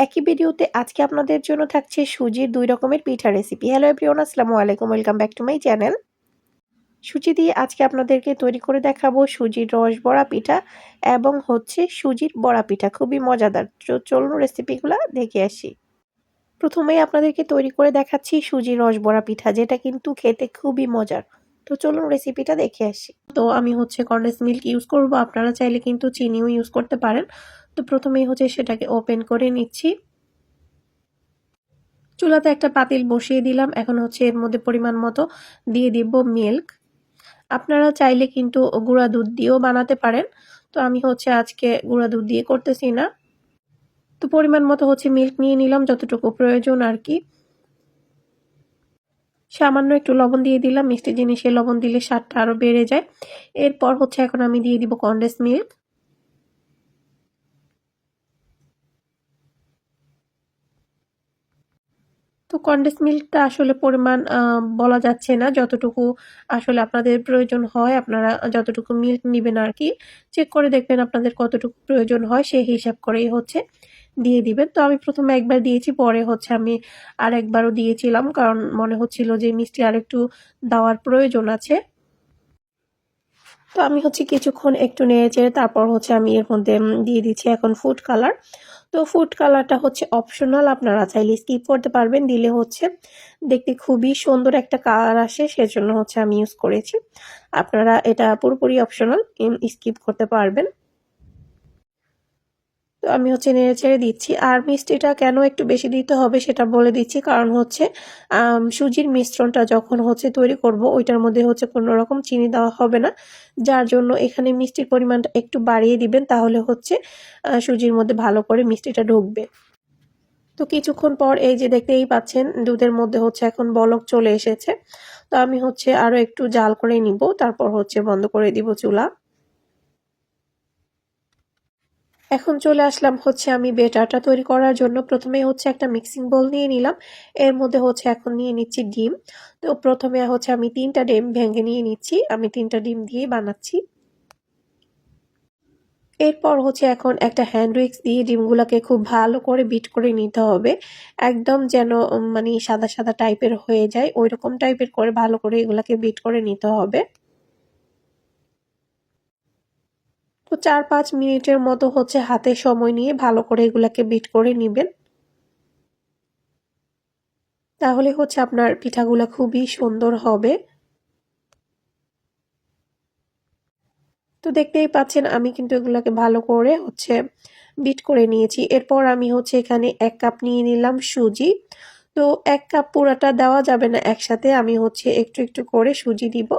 একই ভিডিওতে আজকে আপনাদের জন্য থাকছে সুজির ২ রকমের পিঠা রেসিপি। হ্যালো এভরিওয়ান, আসসালামু আলাইকুম। Welcome back to my channel. সুজি দিয়ে আজকে আপনাদেরকে তৈরি করে দেখাবো সুজির রস বড়া পিঠা এবং সুজির বড়া পিঠা। খুবই মজাদার। চলুন রেসিপিগুলা দেখে আসি। প্রথমেই আপনাদেরকে তৈরি করে দেখাচ্ছি সুজির রস বড়া পিঠা, যেটা কিন্তু খেতে খুবই মজার। তো চলুন রেসিপিটা দেখে আসি। তো আমি কনডেন্স মিল্ক ইউজ করব। আপনারা চাইলে কিন্তু চিনিও ইউজ করতে পারেন। তো প্রথমেই সেটাকে ওপেন করে নিচ্ছি। চুলাতে একটা পাতিল বসিয়ে দিলাম। এখন এর মধ্যে পরিমাণ মতো দিয়ে দিব মিল্ক। আপনারা চাইলে কিন্তু গুঁড়া দুধ দিয়েও বানাতে পারেন। তো আমি আজকে গুঁড়া দুধ দিয়ে করতেছি না। তো পরিমাণ মতো মিল্ক নিয়ে নিলাম, যতটুকু প্রয়োজন আর কি। সামান্য একটু লবণ দিয়ে দিলাম। মিষ্টি জিনিসে লবণ দিলে স্বাদটা আরো বেড়ে যায়। এরপর এখন আমি দিয়ে দিব কনডেন্স মিল্ক। তো কনডেন্স মিল্কটা আসলে পরিমাণ বলা যাচ্ছে না, যতটুকু আসলে আপনাদের প্রয়োজন হয় আপনারা যতটুকু মিল্ক নিবেন আর কি। চেক করে দেখবেন আপনাদের কতটুকু প্রয়োজন হয়, সেই হিসাব করেই দিয়ে দিবেন। তো আমি প্রথমে একবার দিয়েছি, পরে আমি আরেকবারও দিয়েছিলাম, কারণ মনে হচ্ছিল যে মিষ্টি আরেকটু দেওয়ার প্রয়োজন আছে। তো আমি কিছুক্ষণ একটু নেড়েচেড়ে তারপর আমি এর মধ্যে দিয়ে দিচ্ছি এখন ফুড কালার। তো ফুড কালারটা অপশনাল, আপনারা চাইলে স্কিপ করতে পারবেন। দিলে দেখতে খুবই সুন্দর একটা কালার আসে, সেজন্য আমি ইউজ করেছি। আপনারা এটা পুরোপুরি অপশনাল, স্কিপ করতে পারবেন। তো আমি নেড়েচেড়ে দিচ্ছি। আর মিষ্টিটা কেন একটু বেশি দিতে হবে সেটা বলে দিচ্ছি, কারণ সুজির মিশ্রণটা যখন তৈরি করব ওইটার মধ্যে কোনো রকম চিনি দেওয়া হবে না, যার জন্য এখানে মিষ্টির পরিমাণটা একটু বাড়িয়ে দিবেন, তাহলে সুজির মধ্যে ভালো করে মিষ্টিটা ঢুকবে। তো কিছুক্ষণ পর এই যে দেখতেই পাচ্ছেন দুধের মধ্যে এখন বলক চলে এসেছে। তো আমি আরো একটু জাল করে নিব, তারপর বন্ধ করে দিব চুলা। এখন চলে আসলাম আমি বেটারটা তৈরি করার জন্য। প্রথমে একটা মিক্সিং বোল নিয়ে নিলাম। এর মধ্যে এখন নিয়ে নিচ্ছি ডিম। তো প্রথমে আমি 3টা ডিম ভেঙে নিয়ে নিচ্ছি। আমি 3টা ডিম দিয়ে বানাচ্ছি। এরপর এখন একটা হ্যান্ড উইক্স দিয়ে ডিমগুলোকে খুব ভালো করে বিট করে নিতে হবে। একদম যেন মানে সাদা সাদা টাইপের হয়ে যায়, ওইরকম টাইপের করে ভালো করে এগুলাকে বিট করে নিতে হবে। তো 4-5 মিনিটের মতো হাতে সময় নিয়ে ভালো করে এগুলাকে বিট করে নিবেন। তাহলে আপনার পিঠাগুলা খুবই সুন্দর হবে। তো দেখতেই পাচ্ছেন আমি কিন্তু এগুলাকে ভালো করে বিট করে নিয়েছি। এরপর আমি এখানে 1 কাপ নিয়ে নিলাম সুজি। তো 1 কাপ পুরাটা দেওয়া যাবে না একসাথে, আমি একটু একটু করে সুজি দিব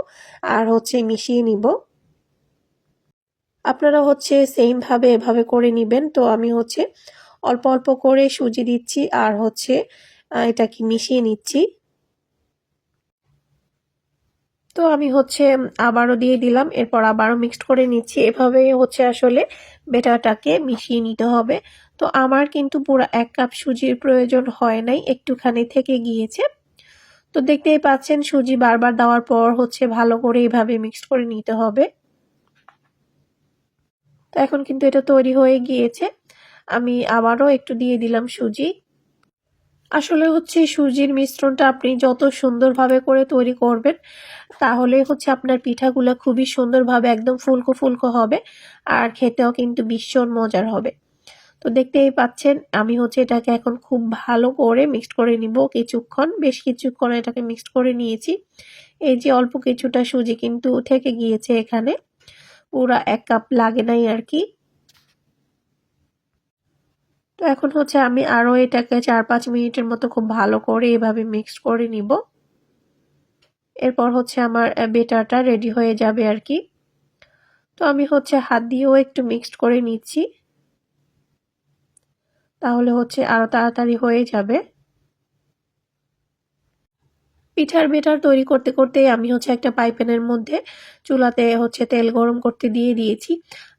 আর মিশিয়ে নিব। আপনারা সেম ভাবে এভাবে করে নিবেন। তো আমি অল্প অল্প করে সুজি দিচ্ছি আর এটাকে মিশিয়ে নিচ্ছি। তো আমি আবারও দিয়ে দিলাম, এরপর আবারও মিক্সড করে নিচ্ছি। এভাবেই আসলে বেটারটাকে মিশিয়ে নিতে হবে। তো আমার কিন্তু পুরো 1 কাপ সুজির প্রয়োজন হয় নাই, একটুখানি থেকে গিয়েছে। তো দেখতেই পাচ্ছেন সুজি বারবার দেওয়ার পর ভালো করে এভাবে মিক্সড করে নিতে হবে। তো এখন কিন্তু এটা তৈরি হয়ে গিয়েছে। আমি আবারও একটু দিয়ে দিলাম সুজি। আসলে সুজির মিশ্রণটা আপনি যত সুন্দরভাবে করে তৈরি করবেন, তাহলে আপনার পিঠাগুলা খুবই সুন্দরভাবে একদম ফুলকো ফুলকো হবে আর খেতেও কিন্তু ভীষণ মজার হবে। তো দেখতেই পাচ্ছেন আমি এটাকে এখন খুব ভালো করে মিক্সড করে নিব কিছুক্ষণ, বেশ কিছুক্ষণ এটাকে মিক্সড করে নিয়েছি। এই যে অল্প কিছুটা সুজি কিন্তু থেকে গিয়েছে এখানে, পুরা 1 কাপ লাগে নাই আর কি। তো এখন আমি আরো এটাকে 4-5 মিনিটের মতো খুব ভালো করে এভাবে মিক্সড করে নিব। এরপর আমার বেটারটা রেডি হয়ে যাবে আর কি। তো আমি হাত দিয়েও একটু মিক্সড করে নিচ্ছি, তাহলে আরো তাড়াতাড়ি হয়ে যাবে। পিঠার বেটার তৈরি করতে করতে আমি একটা পাইপ্যানের মধ্যে চুলাতে তেল গরম করতে দিয়ে দিয়েছি।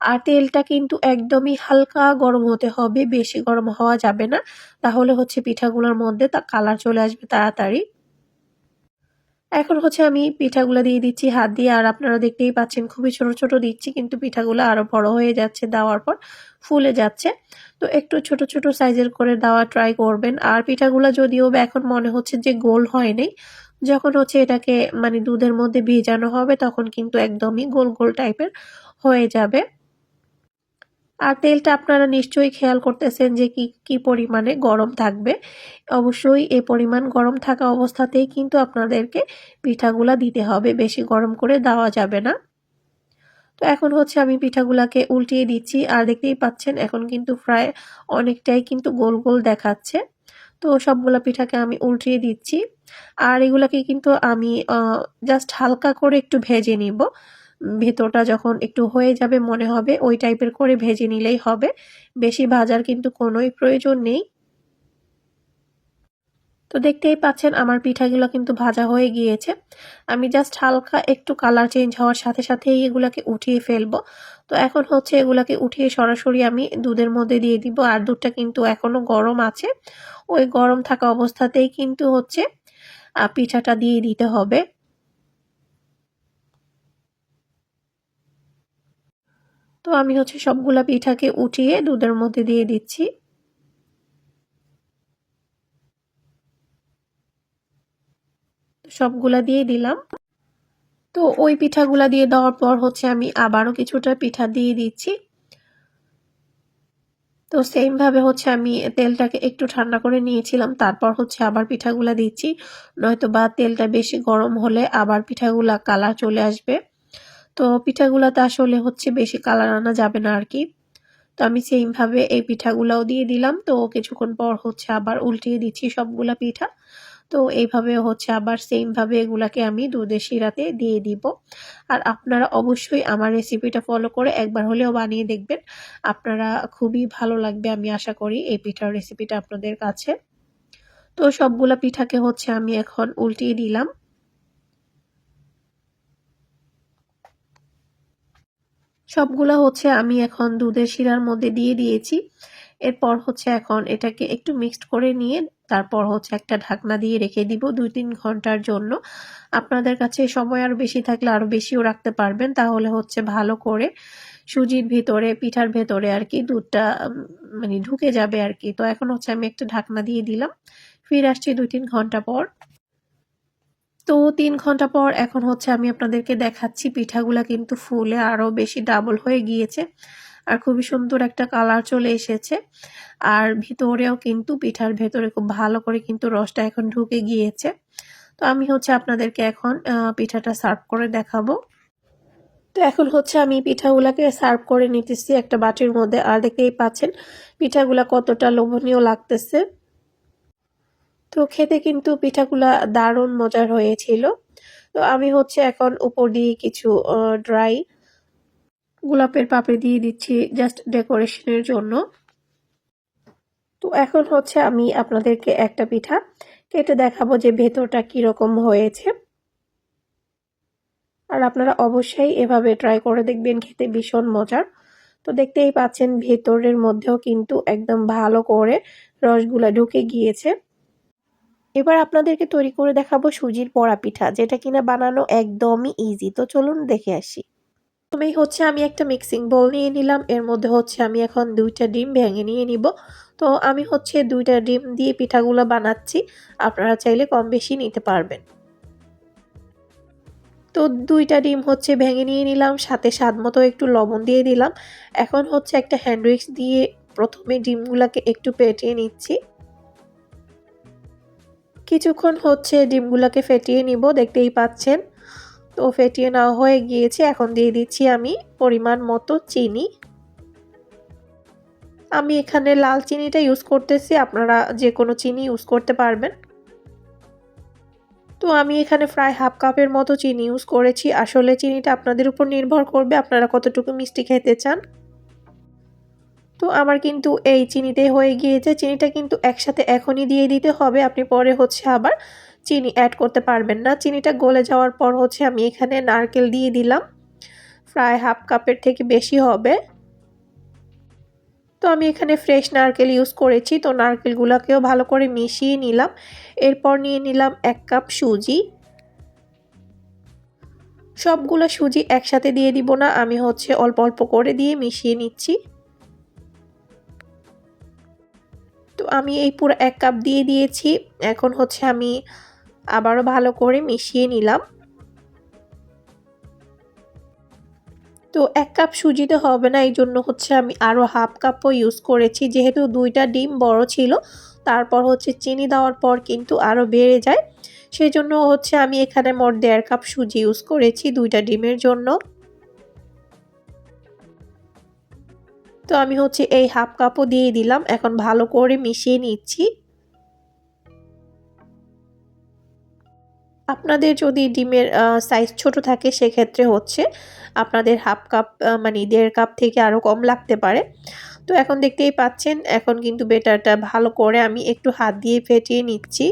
আর তেলটা কিন্তু একদমই হালকা গরম হতে হবে, বেশি গরম হওয়া যাবে না, তাহলে পিঠাগুলোর মধ্যে তা কালার চলে আসবে তাড়াতাড়ি। এখন হচ্ছে আমি পিঠাগুলা দিয়ে দিচ্ছি হাত দিয়ে, আর আপনারা দেখতেই পাচ্ছেন খুবই ছোট, ছোট দিচ্ছি, কিন্তু পিঠাগুলো আরো বড় হয়ে যাচ্ছে, দেওয়ার পর ফুলে যাচ্ছে। তো একটু ছোট, ছোট সাইজের করে দেওয়া ট্রাই করবেন। আর পিঠাগুলা যদিও বা এখন মনে হচ্ছে যে গোল হয় নাই, যখন হচ্ছে এটাকে মানে দুধের মধ্যে ভিজানো হবে তখন কিন্তু একদমই গোল, গোল টাইপের হয়ে যাবে। আর তেলটা আপনারা নিশ্চয়ই খেয়াল করতেছেন যে কি পরিমাণে গরম থাকবে। অবশ্যই এ পরিমাণ গরম থাকা অবস্থাতেই কিন্তু আপনাদেরকে পিঠাগুলা দিতে হবে। বেশি গরম করে দেওয়া যাবে না। তো এখন হচ্ছে আমি পিঠাগুলাকে উল্টিয়ে দিচ্ছি, আর দেখতেই পাচ্ছেন এখন কিন্তু প্রায় অনেকটাই কিন্তু গোল, গোল দেখাচ্ছে। তো সবগুলা পিঠাকে আমি উল্টিয়ে দিচ্ছি। আর এগুলাকে কিন্তু আমি জাস্ট হালকা করে একটু ভেজে নিব। ভেতরটা যখন একটু হয়ে যাবে মনে হবে ওই টাইপের করে ভেজে নিলেই হবে। বেশি ভাজার কিন্তু কোনোই প্রয়োজন নেই। তো দেখতেই পাচ্ছেন আমার পিঠাগুলো কিন্তু ভাজা হয়ে গিয়েছে। আমি জাস্ট হালকা একটু কালার চেঞ্জ হওয়ার সাথে সাথেই এগুলাকে উঠিয়ে ফেলবো। তো এখন হচ্ছে এগুলাকে উঠিয়ে সরাসরি আমি দুধের মধ্যে দিয়ে দিব। আর দুধটা কিন্তু এখনো গরম আছে। ওই গরম থাকা অবস্থাতেই কিন্তু হচ্ছে পিঠাটা দিয়ে দিতে হবে। তো আমি হচ্ছে সবগুলা পিঠাকে উঠিয়ে দুধের মধ্যে দিয়ে দিচ্ছি। সবগুলা দিয়ে দিলাম। তো ওই পিঠাগুলা দিয়ে দেওয়ার পর হচ্ছে আমি আবারও কিছুটা পিঠা দিয়ে দিচ্ছি। তো সেম ভাবে হচ্ছে আমি তেলটাকে একটু ঠান্ডা করে নিয়েছিলাম, তারপর হচ্ছে আবার পিঠাগুলা দিচ্ছি। নয়তোবা তেলটা বেশি গরম হলে আবার পিঠাগুলা কালার চলে আসবে। তো পিঠাগুলাতে আসলে হচ্ছে বেশি কালার আনা যাবে না আরকি। তো আমি সেম ভাবে এই পিঠাগুলাও দিয়ে দিলাম। তো কিছুক্ষণ পর হচ্ছে আবার উল্টিয়ে দিচ্ছি সবগুলা পিঠা। তো এইভাবে হচ্ছে আবার সেম ভাবে এগুলাকে আমি দুধের শিরাতে দিয়ে দিব। আর আপনারা অবশ্যই আমার রেসিপিটা ফলো করে একবার হলেও বানিয়ে দেখবেন। আপনারা খুবই ভালো লাগবে আমি আশা করি এই পিঠার রেসিপিটা আপনাদের কাছে। তো সবগুলা পিঠাকে হচ্ছে আমি এখন উল্টিয়ে দিলাম। সবগুলা হচ্ছে আমি এখন দুধের শিরার মধ্যে দিয়ে দিয়েছি। এরপর হচ্ছে এখন এটাকে একটু মিক্সড করে নিয়ে তারপর হচ্ছে একটা ঢাকনা দিয়ে রেখে দিব ২-৩ ঘন্টার জন্য। আপনাদের কাছে সময় আরো বেশি থাকলে আরো বেশিও রাখতে পারবেন। তাহলে হচ্ছে ভালো করে সুজির ভিতরে, পিঠার ভেতরে আরকি দুধটা মানে ঢুকে যাবে আরকি। তো এখন হচ্ছে আমি একটা ঢাকনা দিয়ে দিলাম। ফিরে আসছি ২-৩ ঘন্টা পর। তো ৩ ঘন্টা পর এখন হচ্ছে আমি আপনাদেরকে দেখাচ্ছি পিঠাগুলা কিন্তু ফুলে আরো বেশি ডাবল হয়ে গিয়েছে। আর খুবই সুন্দর একটা কালার চলে এসেছে। আর ভিতরেও কিন্তু পিঠার ভেতরে খুব ভালো করে কিন্তু রসটা এখন ঢুকে গিয়েছে। তো আমি হচ্ছে আপনাদেরকে এখন পিঠাটা সার্ভ করে দেখাবো। তো এখন হচ্ছে আমি পিঠাগুলাকে সার্ভ করে নিতেছি একটা বাটির মধ্যে। আর দেখতেই পাচ্ছেন পিঠাগুলা কতটা লোভনীয় লাগতেছে। তো খেতে কিন্তু পিঠাগুলা দারুণ মজার হয়েছিল। তো আমি হচ্ছে এখন উপর দিয়ে কিছু ড্রাই গোলাপের পাপড়ি দিয়ে দিচ্ছি জাস্ট ডেকোরেশনের জন্য। তো এখন হচ্ছে আমি আপনাদেরকে একটা পিঠা কেটে দেখাবো যে ভেতরটা কিরকম হয়েছে। আর আপনারা অবশ্যই এভাবে ট্রাই করে দেখবেন, খেতে ভীষণ মজার। তো দেখতেই পাচ্ছেন ভেতরের মধ্যেও কিন্তু একদম ভালো করে রসগুলা ঢুকে গিয়েছে। এবার আপনাদেরকে তৈরি করে দেখাবো সুজির বড়া পিঠা, যেটা কিনা বানানো একদমই ইজি। তো চলুন দেখে আসি। প্রথমেই হচ্ছে আমি একটা মিক্সিং বোল নিয়ে নিলাম। এর মধ্যে হচ্ছে আমি এখন ২টা ডিম ভেঙে নিয়ে নিব। তো আমি হচ্ছে ২টা ডিম দিয়ে পিঠাগুলো বানাচ্ছি। আপনারা চাইলে কম বেশি নিতে পারবেন। তো ২টা ডিম হচ্ছে ভেঙে নিয়ে নিলাম, সাথে স্বাদমতো একটু লবণ দিয়ে দিলাম। এখন হচ্ছে একটা হ্যান্ড উইক্স দিয়ে প্রথমে ডিমগুলাকে একটু ফেটিয়ে নিচ্ছি। কিছুক্ষণ হচ্ছে ডিমগুলাকে ফেটিয়ে নিব, দেখতেই পাচ্ছেন। তো ফেটিয়ে নেওয়া হয়ে গিয়েছে। এখন দিয়ে দিচ্ছি আমি পরিমাণ মতো চিনি। আমি এখানে লাল চিনিটা ইউজ করতেছি, আপনারা যেকোনো চিনি ইউজ করতে পারবেন। তো আমি এখানে প্রায় হাফ কাপের মতো চিনি ইউজ করেছি। আসলে চিনিটা আপনাদের উপর নির্ভর করবে আপনারা কতটুকু মিষ্টি খেতে চান। তো আমার কিন্তু এই চিনিতেই হয়ে গিয়েছে। চিনিটা কিন্তু একসাথে এখনই দিয়ে দিতে হবে। আপনি পরে হচ্ছে আবার চিনি এড করতে পারবেন না। চিনিটা গলে যাওয়ার পর হচ্ছে আমি এখানে নারকেল দিয়ে দিলাম। প্রায় হাফ কাপের থেকে বেশি হবে। তো আমি এখানে ফ্রেশ নারকেল ইউজ করেছি। তো নারকেলগুলোকেও ভালো করে মিশিয়ে নিলাম। এরপর নিয়ে নিলাম ১ কাপ সুজি। সবগুলো সুজি একসাথে দিয়ে দিব না, আমি হচ্ছে অল্প অল্প করে দিয়ে মিশিয়ে নিচ্ছি। তো আমি এই পুরো 1 কাপ দিয়ে দিয়েছি। এখন হচ্ছে আমি আবারও ভালো করে মিশিয়ে নিলাম। তো 1 কাপ সুজিতে হবে না, এইজন্য হচ্ছে আমি আরও হাফ কাপও ইউজ করেছি। যেহেতু 2টা ডিম বড় ছিল, তারপর হচ্ছে চিনি দেওয়ার পর কিন্তু আরও বেড়ে যায়। সেজন্য হচ্ছে আমি এখানে মোট 1.5 কাপ সুজি ইউজ করেছি 2টা ডিমের জন্য। তো আমি হচ্ছে এই হাফ কাপও দিয়ে দিলাম। এখন ভালো করে মিশিয়ে নিচ্ছি। আপনাদের যদি ডিমের সাইজ ছোট থাকে সেক্ষেত্রে হচ্ছে আপনাদের হাফ কাপ মানে 1.5 কাপ থেকে আরও কম লাগতে পারে। তো এখন দেখতেই পাচ্ছেন, এখন কিন্তু বেটারটা ভালো করে আমি একটু হাত দিয়ে ফেটিয়ে নিচ্ছি।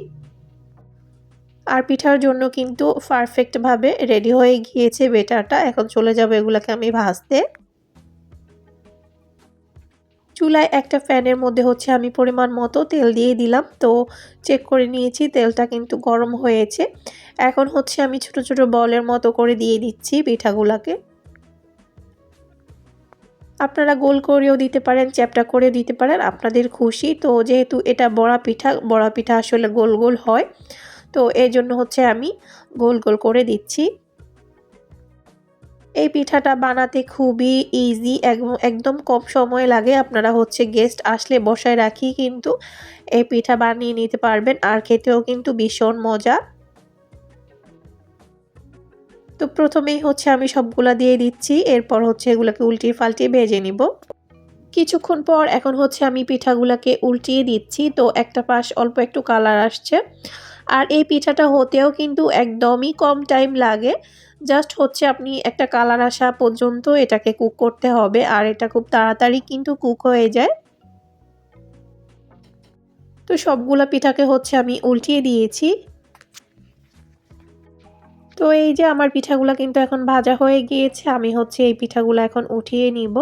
আর পিঠার জন্য কিন্তু পারফেক্টভাবে রেডি হয়ে গিয়েছে বেটারটা। এখন চলে যাব এগুলাকে আমি ভাজতে। চুলায় একটা ফ্যানের মধ্যে হচ্ছে আমি পরিমাণ মতো তেল দিয়ে দিলাম। তো চেক করে নিয়েছি তেলটা কিন্তু গরম হয়েছে। এখন হচ্ছে আমি ছোট ছোট বলের মতো করে দিয়ে দিচ্ছি পিঠাগুলাকে। আপনারা গোল করেও দিতে পারেন, চ্যাপ্টা করেও দিতে পারেন, আপনাদের খুশি। তো যেহেতু এটা বড়া পিঠা আসলে গোল গোল হয়, তো এজন্য হচ্ছে আমি গোল গোল করে দিচ্ছি। এই পিঠাটা বানাতে খুবই ইজি, একদম কম সময় লাগে। আপনারা হচ্ছে গেস্ট আসলে বসায় রাখি কিন্তু এই পিঠা বানিয়ে নিতে পারবেন, আর খেতেও কিন্তু ভীষণ মজা। তো প্রথমেই হচ্ছে আমি সবগুলা দিয়ে দিচ্ছি, এরপর হচ্ছে এগুলোকে উল্টিয়ে পাল্টিয়ে ভেজে নিব। কিছুক্ষণ পর এখন হচ্ছে আমি পিঠাগুলাকে উল্টিয়ে দিচ্ছি। তো একটা পাশ অল্প একটু কালার আসছে। আর এই পিঠাটা হতেও কিন্তু একদমই কম টাইম লাগে। জাস্ট হচ্ছে আপনি একটা কালার আসা পর্যন্ত এটাকে কুক করতে হবে, আর এটা খুব তাড়াতাড়ি কিন্তু কুক হয়ে যায়। তো সবগুলা পিঠাকে হচ্ছে আমি উল্টিয়ে দিয়েছি। তো এই যে আমার পিঠাগুলা কিন্তু এখন ভাজা হয়ে গিয়েছে। আমি হচ্ছে এই পিঠাগুলা এখন উঠিয়ে নিব।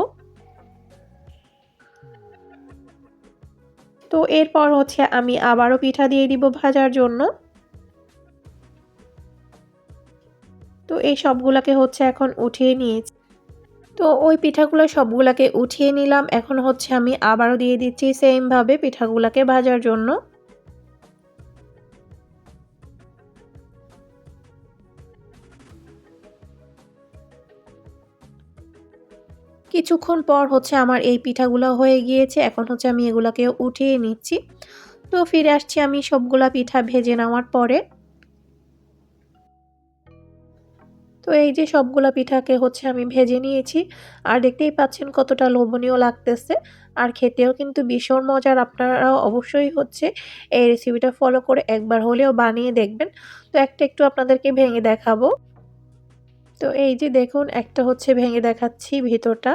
তো এরপর হচ্ছে আমি আবারও পিঠা দিয়ে দিব ভাজার জন্য। তো এই সবগুলাকে হচ্ছে এখন উঠিয়ে নিয়েছি। তো ওই পিঠাগুলো সবগুলাকে উঠিয়ে নিলাম। এখন হচ্ছে আমি আবারও দিয়ে দিচ্ছি সেম ভাবে পিঠাগুলাকে ভাজার জন্য। কিছুক্ষণ পর হচ্ছে আমার এই পিঠাগুলো হয়ে গিয়েছে। এখন হচ্ছে আমি এগুলাকে উঠিয়ে নিচ্ছি। তো ফিরে আসছি আমি সবগুলা পিঠা ভেজে নেওয়ার পরে। তো এই যে সবগুলা পিঠাকে হচ্ছে আমি ভেজে নিয়েছি। আর দেখতেই পাচ্ছেন কতটা লোভনীয় লাগতেছে। আর খেতেও কিন্তু ভীষণ মজার। আপনারাও অবশ্যই হচ্ছে এই রেসিপিটা ফলো করে একবার হলেও বানিয়ে দেখবেন। তো একটা একটু আপনাদেরকে ভেঙে দেখাবো। তো এই যে দেখুন, একটা হচ্ছে ভেঙে দেখাচ্ছি ভিতরটা।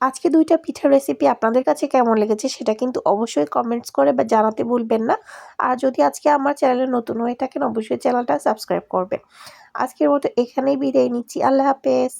আজকে ২টা পিঠার রেসিপি আপনাদের কাছে কেমন লেগেছে সেটা কিন্তু অবশ্যই কমেন্টস করে বা জানাতে ভুলবেন না। আর যদি আজকে আমার চ্যানেলে নতুন হয়ে থাকেন অবশ্যই চ্যানেলটা সাবস্ক্রাইব করবেন। আজকের মতো এখানেই বিদায় নিচ্ছি। আল্লাহ হাফেজ।